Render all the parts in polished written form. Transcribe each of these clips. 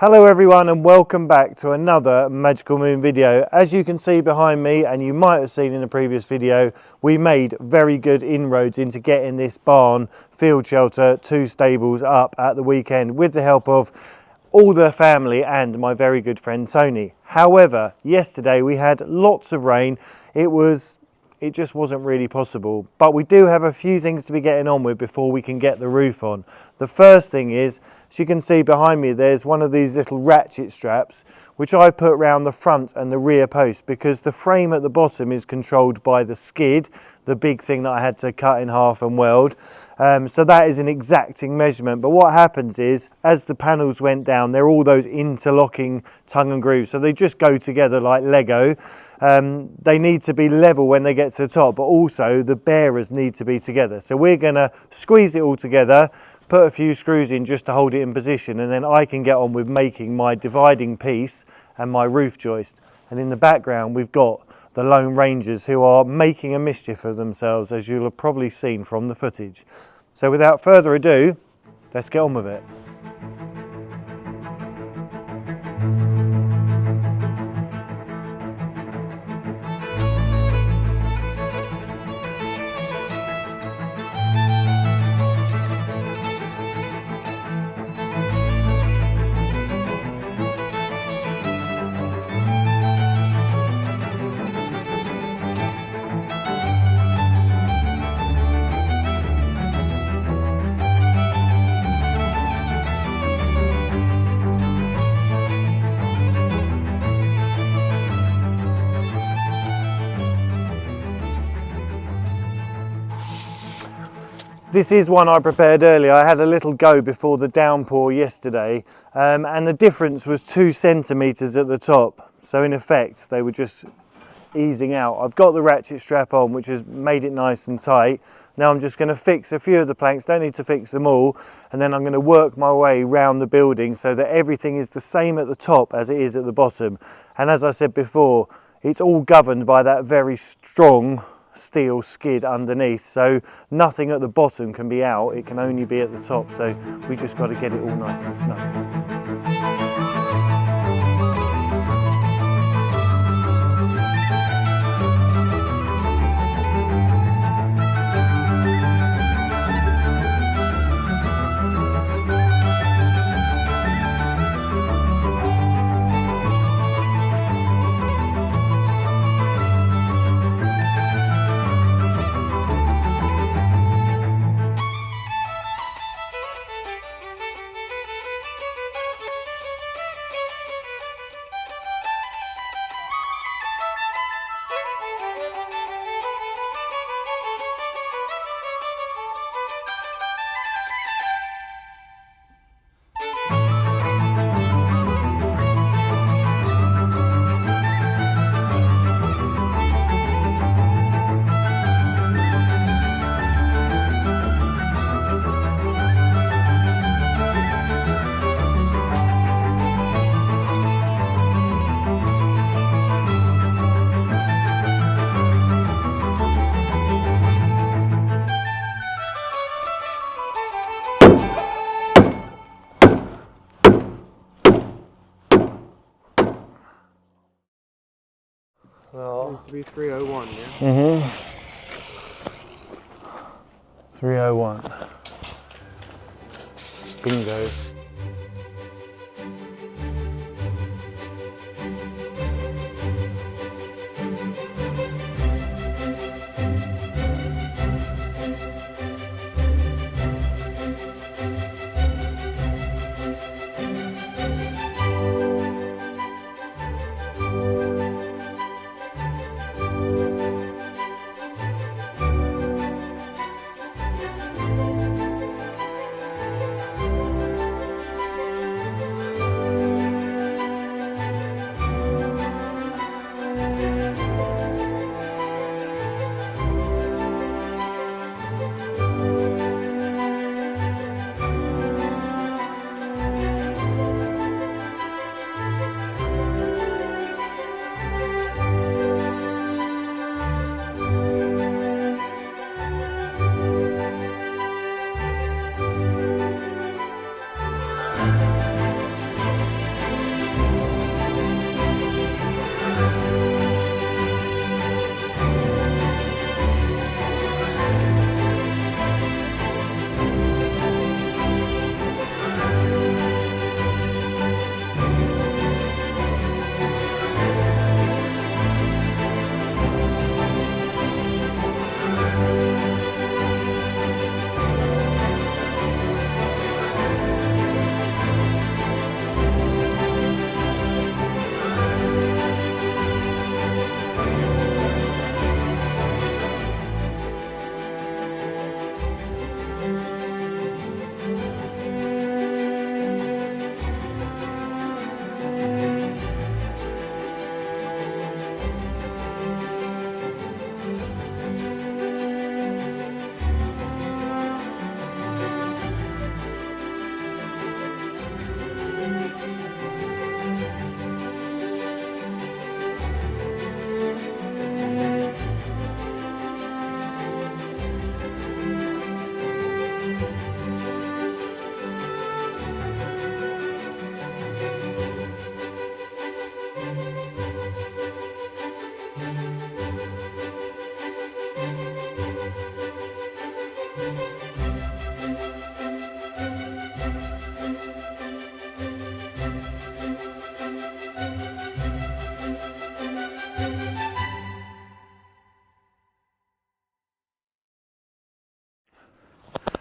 Hello everyone and welcome back to another Magical Moon video. As you can see behind me, and you might have seen in the previous video, we made very good inroads into getting this barn, field shelter, 2 stables up at the weekend with the help of all the family and my very good friend Tony. However, yesterday we had lots of rain. It just wasn't really possible, but we do have a few things to be getting on with before we can get the roof on. The first thing is, as you can see behind me, there's one of these little ratchet straps which I put around the front and the rear post because the frame at the bottom is controlled by the skid, the big thing that I had to cut in half and weld. So that is an exacting measurement, but what happens is as the panels went down, they're all those interlocking tongue and grooves, so they just go together like Lego. They need to be level when they get to the top, but also the bearers need to be together. So we're going to squeeze it all together, put a few screws in just to hold it in position, and then I can get on with making my dividing piece and my roof joist. And in the background we've got the Lone Rangers, who are making a mischief of themselves, as you'll have probably seen from the footage. So without further ado, let's get on with it. This is one I prepared earlier. I had a little go before the downpour yesterday, and the difference was 2 centimeters at the top. So in effect, they were just easing out. I've got the ratchet strap on, which has made it nice and tight. Now I'm just going to fix a few of the planks, don't need to fix them all, and then I'm going to work my way around the building so that everything is the same at the top as it is at the bottom. And as I said before, it's all governed by that very strong steel skid underneath, so nothing at the bottom can be out, it can only be at the top, so we just got to get it all nice and snug. It needs to be 301, yeah? 301. Bingo.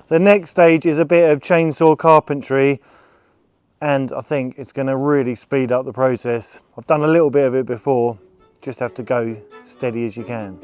The next stage is a bit of chainsaw carpentry, and I think it's going to really speed up the process. I've done a little bit of it before, just have to go steady as you can.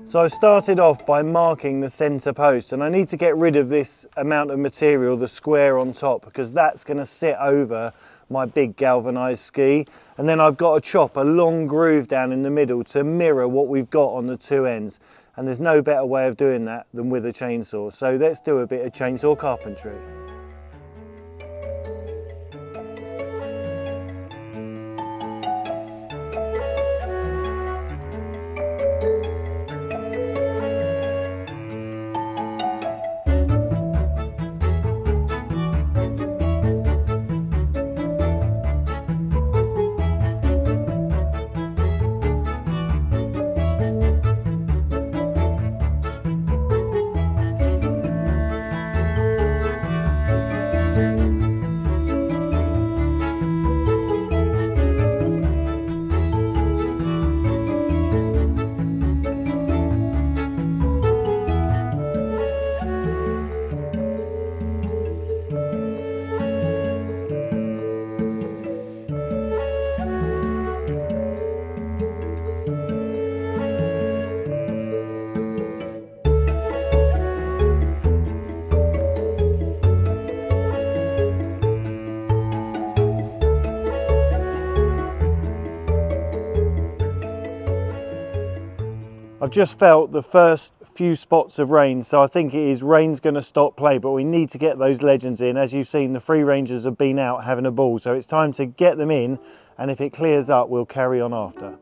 So I started off by marking the centre post, and I need to get rid of this amount of material, the square on top, because that's going to sit over my big galvanised ski. And then I've got to chop a long groove down in the middle to mirror what we've got on the two ends. And there's no better way of doing that than with a chainsaw. So let's do a bit of chainsaw carpentry. I've just felt the first few spots of rain, so I think it is rain's going to stop play, but we need to get those legends in. As you've seen, the free rangers have been out having a ball, so it's time to get them in, and if it clears up, we'll carry on after.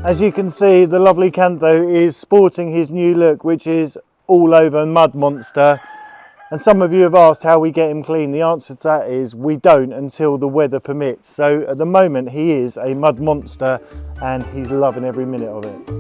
As you can see, the lovely Cantho is sporting his new look, which is all over mud monster. And some of you have asked how we get him clean. The answer to that is we don't until the weather permits. So at the moment he is a mud monster and he's loving every minute of it.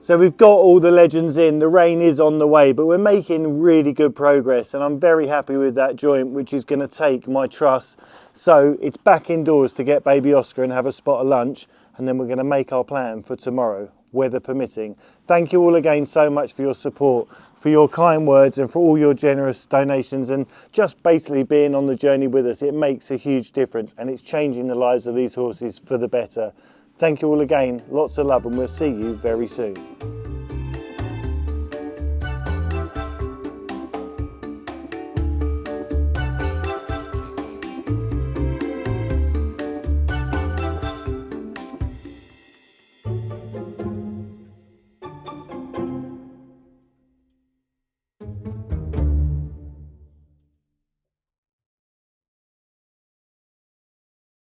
So we've got all the legends in, the rain is on the way, but we're making really good progress and I'm very happy with that joint, which is going to take my truss. So it's back indoors to get baby Oscar and have a spot of lunch, and then we're going to make our plan for tomorrow. weather permitting. Thank you all again so much for your support, for your kind words and for all your generous donations and just basically being on the journey with us. It makes a huge difference and it's changing the lives of these horses for the better. Thank you all again, lots of love, and we'll see you very soon.